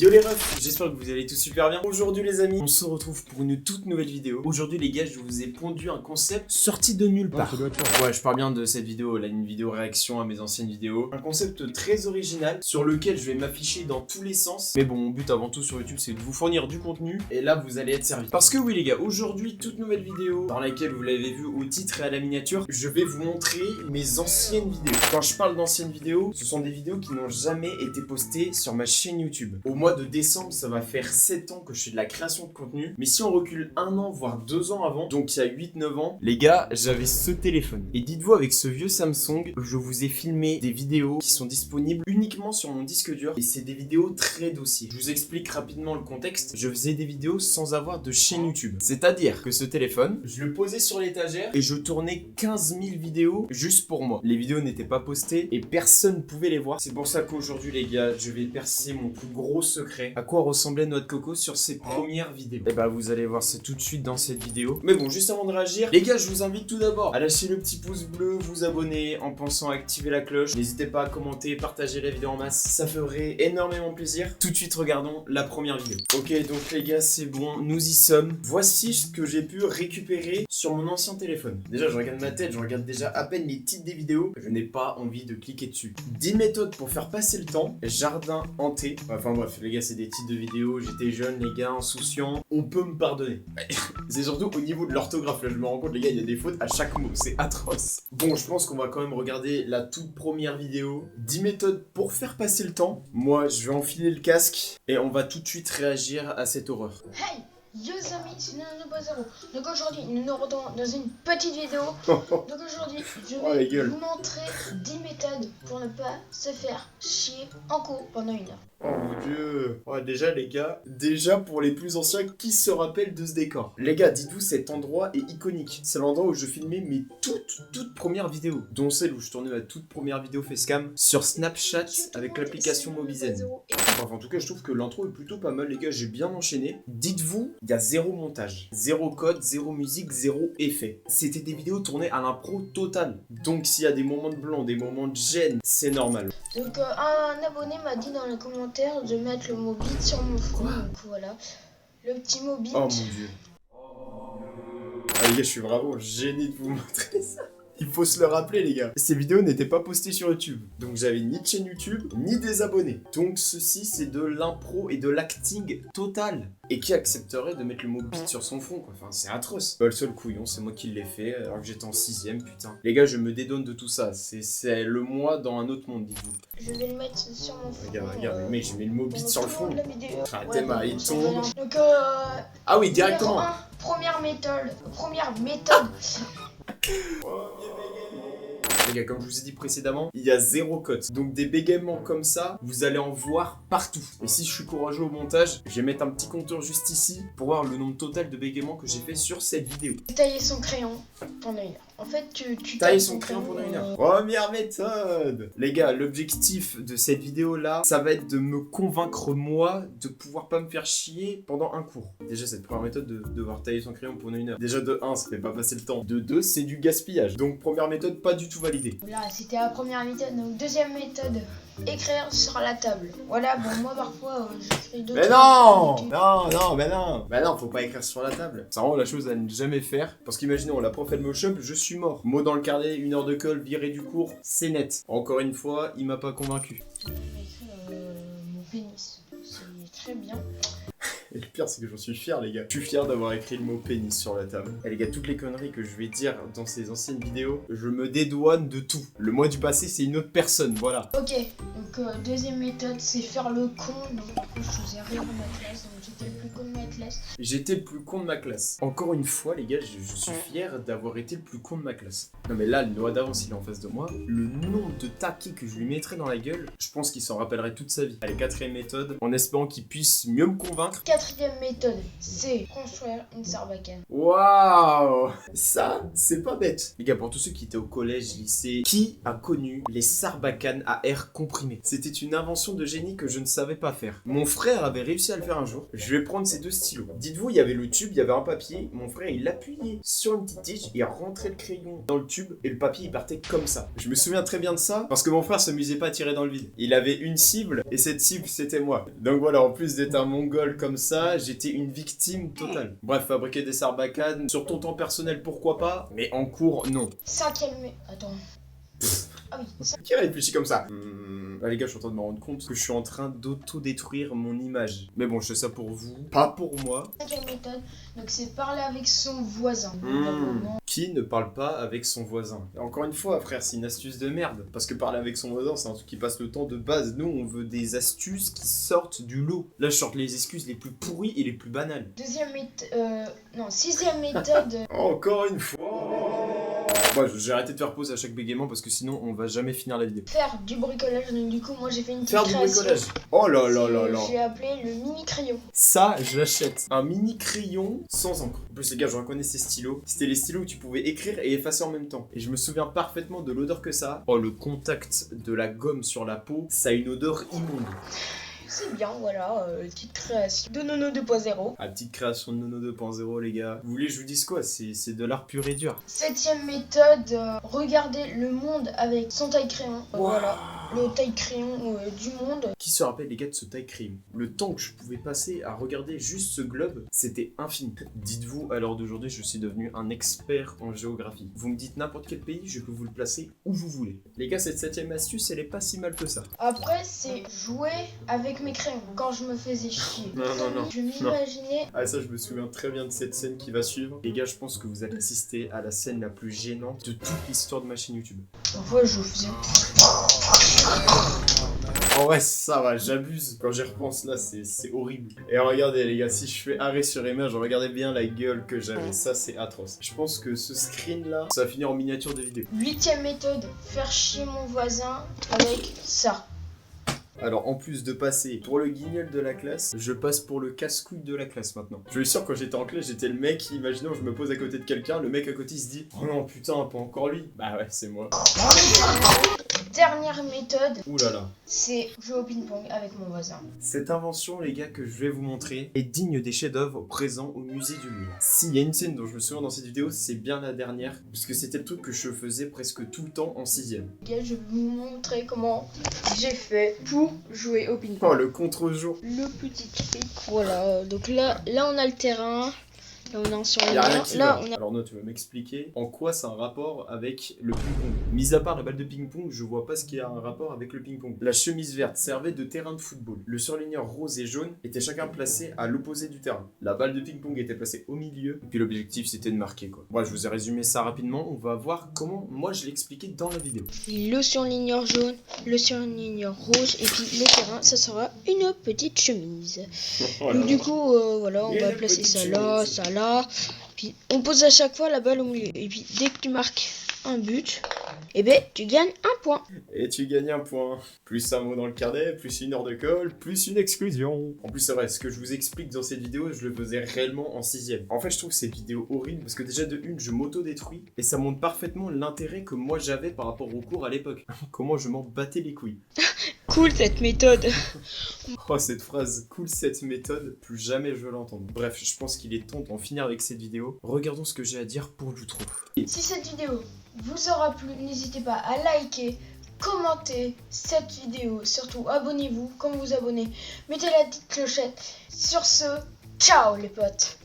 Yo les refs, j'espère que vous allez tous super bien. Aujourd'hui les amis, on se retrouve pour une toute nouvelle vidéo. Aujourd'hui les gars, je vous ai pondu un concept sorti de nulle part. Ouais, je parle bien de cette vidéo, là, une vidéo réaction à mes anciennes vidéos. Un concept très original sur lequel je vais m'afficher dans tous les sens. Mais bon, mon but avant tout sur YouTube, c'est de vous fournir du contenu. Et là, vous allez être servi. Parce que oui les gars, aujourd'hui, toute nouvelle vidéo dans laquelle vous l'avez vu au titre et à la miniature, je vais vous montrer mes anciennes vidéos. Quand je parle d'anciennes vidéos, ce sont des vidéos qui n'ont jamais été postées sur ma chaîne YouTube. Au mois de décembre, ça va faire 7 ans que je fais de la création de contenu. Mais si on recule 1 an, voire 2 ans avant, donc il y a 8-9 ans, les gars, j'avais ce téléphone. Et dites-vous, avec ce vieux Samsung, je vous ai filmé des vidéos qui sont disponibles uniquement sur mon disque dur. Et c'est des vidéos très dossiers. Je vous explique rapidement le contexte. Je faisais des vidéos sans avoir de chaîne YouTube. C'est-à-dire que ce téléphone, je le posais sur l'étagère et je tournais 15 000 vidéos juste pour moi. Les vidéos n'étaient pas postées et personne ne pouvait les voir. C'est pour ça qu'aujourd'hui, les gars, je vais percer mon plus gros secret. À quoi ressemblait Noix de Coco sur ses premières vidéos. Et bah vous allez voir ça tout de suite dans cette vidéo. Mais bon, juste avant de réagir, les gars, je vous invite tout d'abord à lâcher le petit pouce bleu, vous abonner en pensant à activer la cloche. N'hésitez pas à commenter, partager la vidéo en masse, ça ferait énormément plaisir. Tout de suite, regardons la première vidéo. Ok, donc les gars, c'est bon, nous y sommes. Voici ce que j'ai pu récupérer sur mon ancien téléphone. Déjà, je regarde ma tête, je regarde déjà à peine les titres des vidéos. Je n'ai pas envie de cliquer dessus. 10 méthodes pour faire passer le temps. Jardin hanté. Enfin bref, les gars, c'est des titres de vidéos. J'étais jeune, les gars, insouciant. On peut me pardonner. C'est surtout au niveau de l'orthographe. Là, je me rends compte, les gars, il y a des fautes à chaque mot. C'est atroce. Bon, je pense qu'on va quand même regarder la toute première vidéo. 10 méthodes pour faire passer le temps. Moi, je vais enfiler le casque et on va tout de suite réagir à cette horreur. Hey, yo les amis, c'est Nano.0. Donc aujourd'hui, nous nous retrouvons dans une petite vidéo. Donc aujourd'hui, je vais vous montrer 10 méthodes pour ne pas se faire chier en cours pendant 1 heure. Oh mon dieu. Ouais, déjà les gars, déjà pour les plus anciens, qui se rappellent de ce décor? Les gars, dites-vous, cet endroit est iconique. C'est l'endroit où je filmais mes toutes premières vidéos, dont celle où je tournais ma toute première vidéo facecam sur Snapchat avec l'application Mobizen. Enfin, en tout cas, je trouve que l'intro est plutôt pas mal, les gars, j'ai bien enchaîné. Dites-vous, il y a zéro montage, zéro code, zéro musique, zéro effet. C'était des vidéos tournées à l'impro total. Donc s'il y a des moments de blanc, des moments de gêne, c'est normal. Donc un abonné m'a dit dans les commentaires de mettre le mot beat sur mon front. Donc voilà, le petit mot beat. Oh mon dieu. Ah les gars, je suis vraiment gêné de vous montrer ça. Il faut se le rappeler les gars, ces vidéos n'étaient pas postées sur YouTube. Donc j'avais ni de chaîne YouTube, ni des abonnés. Donc ceci c'est de l'impro et de l'acting total. Et qui accepterait de mettre le mot beat sur son front quoi. Enfin c'est atroce. Bah, le seul couillon c'est moi qui l'ai fait alors que j'étais en 6ème putain. Les gars je me dédonne de tout ça. C'est le moi dans un autre monde dites-vous. Je vais le mettre sur mon front. Regarde mec j'ai mis le mot beat sur le front. Ah ouais, bon, il tombe. Donc ah oui directement. 1, première méthode. Les gars, comme je vous ai dit précédemment, il y a zéro cote. Donc des bégaiements comme ça, vous allez en voir partout. Et si je suis courageux au montage, je vais mettre un petit compteur juste ici pour voir le nombre total de bégaiements que j'ai fait sur cette vidéo. Tailler son crayon pendant 1 heure. En fait, tu tailles son crayon pendant 1 heure. Première méthode. Les gars, l'objectif de cette vidéo là, ça va être de me convaincre moi de pouvoir pas me faire chier pendant un cours. Déjà cette première méthode de devoir tailler son crayon pendant 1 heure. Déjà de 1, ça fait pas passer le temps. De 2, c'est du gaspillage. Donc première méthode pas du tout validée. Là, c'était la première méthode. Donc deuxième méthode, écrire sur la table. Voilà, bon moi parfois j'écris d'autres. Mais non, Bah non, faut pas écrire sur la table. C'est vraiment la chose à ne jamais faire. Parce qu'imaginons, la prof elle me chope, je suis mort. Mot dans le carnet, 1 heure de colle, viré du cours, c'est net. Encore une fois, il m'a pas convaincu. J'ai écrit mon pénis. C'est très bien. Et le pire, c'est que j'en suis fier, les gars. Je suis fier d'avoir écrit le mot pénis sur la table. Et les gars, toutes les conneries que je vais dire dans ces anciennes vidéos, je me dédouane de tout. Le moi du passé, c'est une autre personne, voilà. Ok, donc deuxième méthode, c'est faire le con. Donc du coup, je faisais rire de ma classe, donc j'étais le plus con de ma classe. J'étais le plus con de ma classe. Encore une fois, les gars, je suis fier d'avoir été le plus con de ma classe. Non mais là, le Noah d'avance, il est en face de moi. Le nombre de taquets que je lui mettrais dans la gueule, je pense qu'il s'en rappellerait toute sa vie. Allez, quatrième méthode, en espérant qu'il puisse mieux me convaincre. Quatrième méthode, c'est construire une sarbacane. Waouh, ça, c'est pas bête. Les gars, pour tous ceux qui étaient au collège, lycée, qui a connu les sarbacanes à air comprimé? C'était une invention de génie que je ne savais pas faire. Mon frère avait réussi à le faire un jour. Je vais prendre ces deux stylos. Dites-vous, il y avait le tube, il y avait un papier. Mon frère, il appuyait sur une petite tige, il rentrait le crayon dans le tube et le papier, il partait comme ça. Je me souviens très bien de ça parce que mon frère s'amusait pas à tirer dans le vide. Il avait une cible et cette cible, c'était moi. Donc voilà, en plus d'être un mongol comme ça, j'étais une victime totale. Bref, fabriquer des sarbacanes sur ton temps personnel, pourquoi pas, mais en cours, non. Attends. Ah oui. Qui réfléchit comme ça? Ah, les gars, je suis en train de me rendre compte que je suis en train d'auto-détruire mon image. Mais bon, je fais ça pour vous, pas pour moi. Cinquième méthode, donc c'est parler avec son voisin. Qui ne parle pas avec son voisin? Et encore une fois, frère, c'est une astuce de merde. Parce que parler avec son voisin, c'est un truc qui passe le temps de base. Nous, on veut des astuces qui sortent du lot. Là, je sors les excuses les plus pourries et les plus banales. Sixième méthode. Encore une fois. Bon, j'ai arrêté de faire pause à chaque bégaiement parce que sinon on va jamais finir la vidéo. Faire du bricolage, donc du coup moi j'ai fait une petite création. Faire du bricolage. Oh là là là là. J'ai appelé le mini crayon. Ça, je l'achète. Un mini crayon sans encre. En plus les gars, je reconnais ces stylos. C'était les stylos où tu pouvais écrire et effacer en même temps. Et je me souviens parfaitement de l'odeur que ça a. Oh, le contact de la gomme sur la peau, ça a une odeur immonde. C'est bien, voilà, petite création de Nono 2.0. Ah, petite création de Nono 2.0, les gars. Vous voulez que je vous dise quoi? C'est de l'art pur et dur. Septième méthode, regarder le monde avec son taille-crayon. Wow. Voilà, le taille-crayon du monde. Qui se rappelle, les gars, de ce taille-crayon? Le temps que je pouvais passer à regarder juste ce globe, c'était infini. Dites-vous, à l'heure d'aujourd'hui, je suis devenu un expert en géographie. Vous me dites n'importe quel pays, je peux vous le placer où vous voulez. Les gars, cette septième astuce, elle est pas si mal que ça. Après, c'est jouer avec mes crayons quand je me faisais chier. Non. Je m'imaginais. Ah, ça, je me souviens très bien de cette scène qui va suivre. Les gars, je pense que vous allez assister à la scène la plus gênante de toute l'histoire de ma chaîne YouTube. Parfois, je faisais. En vrai, ça va, j'abuse. Quand j'y repense là, c'est horrible. Et regardez, les gars, si je fais arrêt sur image, regardez bien la gueule que j'avais. Ça, c'est atroce. Je pense que ce screen là, ça va finir en miniature de vidéo. Huitième méthode, faire chier mon voisin avec ça. Alors, en plus de passer pour le guignol de la classe, je passe pour le casse-couille de la classe maintenant. Je suis sûr, quand j'étais en classe, j'étais le mec, imaginons, je me pose à côté de quelqu'un, le mec à côté, il se dit « Oh non, putain, pas encore lui !» Bah ouais, c'est moi. Dernière méthode, ouh là là, c'est jouer au ping-pong avec mon voisin. Cette invention, les gars, que je vais vous montrer est digne des chefs-d'œuvre présents au musée du Louvre. S'il y a une scène dont je me souviens dans cette vidéo, c'est bien la dernière, puisque c'était le truc que je faisais presque tout le temps en 6ème. Les gars, je vais vous montrer comment j'ai fait pour jouer au ping-pong. Oh, le contre-jour. Le petit truc, voilà. Donc là on a le terrain. Là, on est en surligneur. Alors, non, tu veux m'expliquer en quoi c'est un rapport avec le ping-pong? Mis à part la balle de ping-pong, je vois pas ce qui a un rapport avec le ping-pong. La chemise verte servait de terrain de football. Le surligneur rose et jaune étaient chacun placés à l'opposé du terrain. La balle de ping-pong était placée au milieu. Et puis l'objectif, c'était de marquer, quoi. Bref, je vous ai résumé ça rapidement. On va voir comment moi je l'ai expliqué dans la vidéo. Le surligneur jaune, le surligneur rouge, et puis le terrain, ça sera une petite chemise. Voilà. Donc, du coup, voilà, on va placer ça là, ça là. Puis on pose à chaque fois la balle au milieu. Et puis dès que tu marques un but, et ben tu gagnes un point. Et tu gagnes un point. Plus un mot dans le carnet, plus une heure de colle, plus une exclusion. En plus, c'est vrai, ce que je vous explique dans cette vidéo, je le faisais réellement en 6ème. En fait, je trouve cette vidéo horrible parce que déjà de une, je m'auto-détruis et ça montre parfaitement l'intérêt que moi j'avais par rapport au cours à l'époque. Comment je m'en battais les couilles. Cool cette méthode. Oh, cette phrase, cool cette méthode, plus jamais je veux l'entendre. Bref, je pense qu'il est temps d'en finir avec cette vidéo. Regardons ce que j'ai à dire pour l'outro. Si cette vidéo vous aura plu, n'hésitez pas à liker, commenter cette vidéo. Surtout, abonnez-vous quand vous abonnez. Mettez la petite clochette. Sur ce, ciao les potes.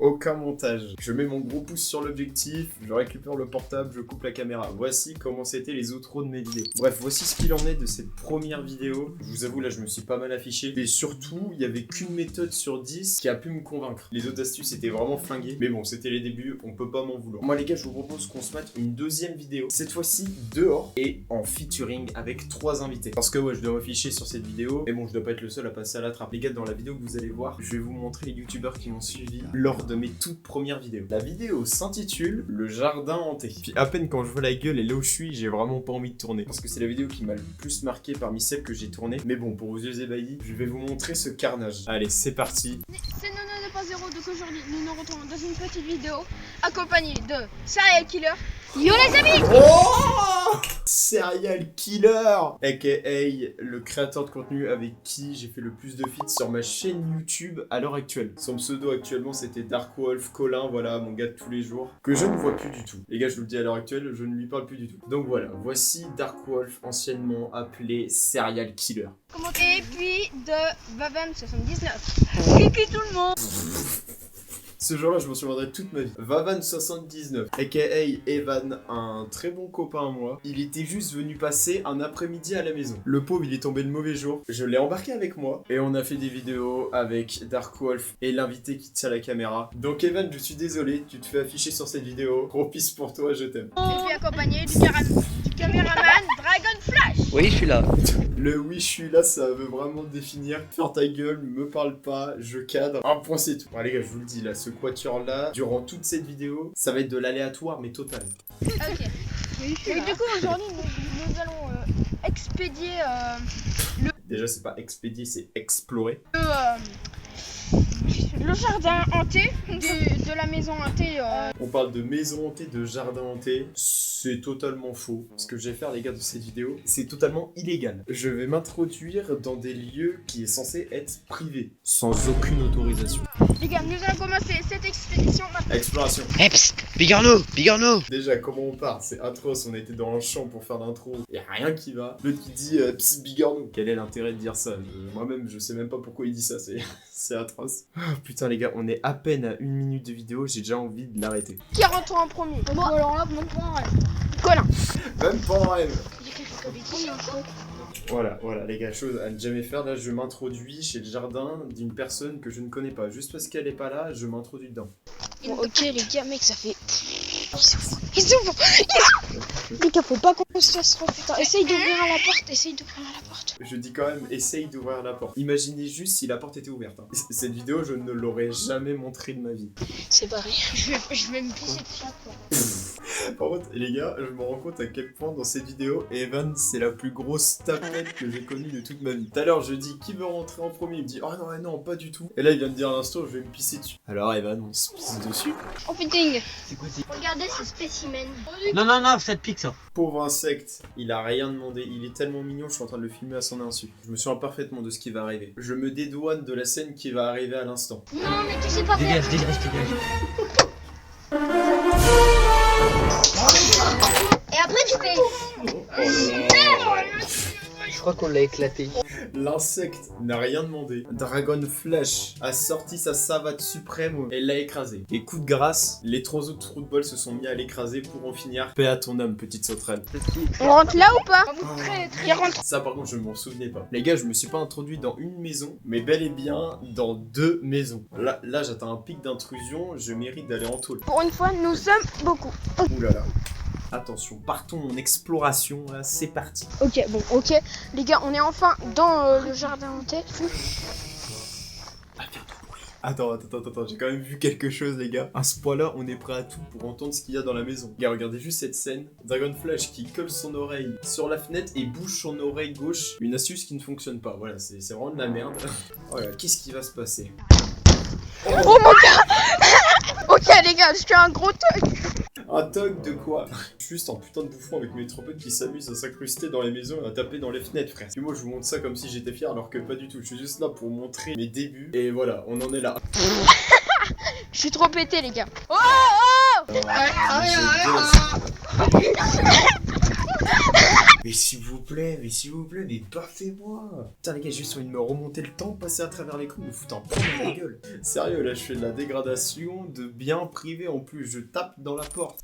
Aucun montage. Je mets mon gros pouce sur l'objectif, je récupère le portable, je coupe la caméra. Voici comment c'était les outros de mes vidéos. Bref, voici ce qu'il en est de cette première vidéo. Je vous avoue, là, je me suis pas mal affiché. Et surtout, il y avait qu'une méthode sur 10 qui a pu me convaincre. Les autres astuces étaient vraiment flinguées. Mais bon, c'était les débuts, on peut pas m'en vouloir. Moi, les gars, je vous propose qu'on se mette une deuxième vidéo. Cette fois-ci, dehors et en featuring avec 3 invités. Parce que ouais, je dois m'afficher sur cette vidéo. Mais bon, je dois pas être le seul à passer à la trappe. Les gars, dans la vidéo que vous allez voir, je vais vous montrer les youtubeurs qui m'ont suivi lors de mes toutes premières vidéos. La vidéo s'intitule Le jardin hanté. Puis à peine quand je vois la gueule et là où je suis, j'ai vraiment pas envie de tourner. Parce que c'est la vidéo qui m'a le plus marqué parmi celles que j'ai tournées. Mais bon, pour vos yeux ébahis, je vais vous montrer ce carnage. Allez, c'est parti. C'est Nono 2.0, donc aujourd'hui nous nous retrouvons dans une petite vidéo accompagnée de Serial Killer. Yo les amis! Oh Serial Killer, aka le créateur de contenu avec qui j'ai fait le plus de feats sur ma chaîne YouTube à l'heure actuelle. Son pseudo actuellement c'était Darkwolf Colin, voilà mon gars de tous les jours, que je ne vois plus du tout. Les gars, je vous le dis à l'heure actuelle, je ne lui parle plus du tout. Donc voilà, voici Darkwolf, anciennement appelé Serial Killer. Et puis de Vavan79. Coucou tout le monde. Ce jour-là, je m'en souviendrai toute ma vie. Vavan79, aka Evan, un très bon copain à moi. Il était juste venu passer un après-midi à la maison. Le pauvre, il est tombé le mauvais jour. Je l'ai embarqué avec moi et on a fait des vidéos avec Darkwolf et l'invité qui tient la caméra. Donc Evan, je suis désolé, tu te fais afficher sur cette vidéo. Gros pisse pour toi, je t'aime. Et puis accompagné du caméraman Dragon Flash. Oui, je suis là. Le oui, je suis là, ça veut vraiment définir. Faire ta gueule, me parle pas, je cadre. Un point, c'est tout. Bon, les gars, je vous le dis là, ce quatuor là, durant toute cette vidéo, ça va être de l'aléatoire mais total. Ok. Et du coup, aujourd'hui, nous allons expédier Déjà, c'est pas expédier, c'est explorer. le jardin hanté de la maison hantée. On parle de maison hantée, de jardin hanté. C'est totalement faux. Ce que je vais faire, les gars, de cette vidéo, c'est totalement illégal. Je vais m'introduire dans des lieux qui est censé être privés, sans aucune autorisation. Les gars, nous allons commencer cette expédition maintenant. Exploration. Hey, psst, Bigorneau. Déjà, comment on part? C'est atroce, on était dans un champ pour faire l'intro. Y'a rien qui va. L'autre qui dit Psst, bigorneau. Quel est l'intérêt de dire ça? Moi-même, je sais même pas pourquoi il dit ça, c'est atroce. Oh, putain, les gars, on est à peine à 1 minute de vidéo, j'ai déjà envie de l'arrêter. Qui rentre en premier? Moi, alors là, mon point, Colin. Même pas en rêve. Il y a quelqu'un qui avait dit un truc. Voilà, les gars, chose à ne jamais faire. Là, je m'introduis chez le jardin d'une personne que je ne connais pas. Juste parce qu'elle est pas là, je m'introduis dedans. Bon, ok, les gars, mec, ça fait. Ils ouvrent. Les gars, faut pas qu'on se fasse trop, putain. Essaye d'ouvrir à la porte. Je dis quand même, essaye d'ouvrir la porte. Imaginez juste si la porte était ouverte. Hein. Cette vidéo, je ne l'aurais jamais montrée de ma vie. C'est pareil. Je vais me pisser de chaque fois. Par contre, les gars, je me rends compte à quel point dans cette vidéo, Evan, c'est la plus grosse tapette que j'ai connue de toute ma vie. Tout à l'heure, je dis qui veut rentrer en premier. Il me dit oh non, pas du tout. Et là, il vient de dire à l'instant, je vais me pisser dessus. Alors, Evan, on se pisse dessus. En fitting. C'est quoi, c'est... Regardez ce spécimen. Non, ça te pique ça. Pauvre insecte, il a rien demandé. Il est tellement mignon, je suis en train de le filmer à son insu. Je me souviens parfaitement de ce qui va arriver. Je me dédouane de la scène qui va arriver à l'instant. Non, mais tu sais pas faire. Dégage. Et après, tu fais. Je crois qu'on l'a éclaté. L'insecte n'a rien demandé. Dragon Flash a sorti sa savate suprême et l'a écrasé. Et coup de grâce, les 3 autres trous de bol se sont mis à l'écraser pour en finir. Paix à ton âme, petite sauterelle. On rentre là ou pas? Il rentre. Ça par contre je m'en souvenais pas. Les gars, je me suis pas introduit dans une maison, mais bel et bien dans 2 maisons. Là j'atteins un pic d'intrusion, je mérite d'aller en taule. Pour une fois, nous sommes beaucoup. Oulala. Attention, partons en exploration, là, c'est parti. Ok, les gars, on est enfin dans le jardin hanté. Attends, j'ai quand même vu quelque chose, les gars. À ce point-là, on est prêt à tout pour entendre ce qu'il y a dans la maison. Les gars, regardez juste cette scène. Dragon Flash qui colle son oreille sur la fenêtre et bouge son oreille gauche. Une astuce qui ne fonctionne pas. Voilà, c'est vraiment de la merde. Voilà, qu'est-ce qui va se passer? Oh mon gars. Ok, les gars, je suis un gros truc. Un tog de quoi? Juste un putain de bouffon avec mes trompettes qui s'amusent à s'incruster dans les maisons et à taper dans les fenêtres, frère. Et moi je vous montre ça comme si j'étais fier alors que pas du tout. Je suis juste là pour montrer mes débuts. Et voilà, on en est là. Je suis trop pété, les gars. Oh. Mais s'il vous plaît, mais baffez-moi. Putain les gars, j'ai juste envie de me remonter le temps, passer à travers l'écran, me foutre un point dans la gueule. Sérieux, là je fais de la dégradation de biens privés en plus, je tape dans la porte.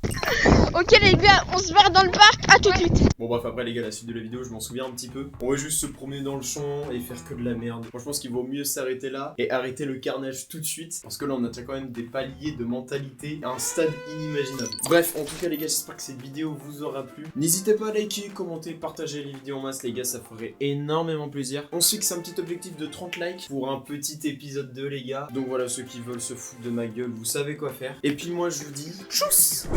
Ok les gars, on se barre dans le parc, à tout de suite. Bon bref, après les gars, la suite de la vidéo, je m'en souviens un petit peu. On va juste se promener dans le champ et faire que de la merde. Moi je pense qu'il vaut mieux s'arrêter là et arrêter le carnage tout de suite. Parce que là on atteint quand même des paliers de mentalité à un stade inimaginable. Bref, en tout cas les gars, j'espère que cette vidéo vous aura plu. N'hésitez pas à liker, commenter, partager les vidéos en masse les gars, ça ferait énormément plaisir. On se fixe un petit objectif de 30 likes pour un petit épisode 2 les gars. Donc voilà, ceux qui veulent se foutre de ma gueule, vous savez quoi faire. Et puis moi je vous dis tchuss.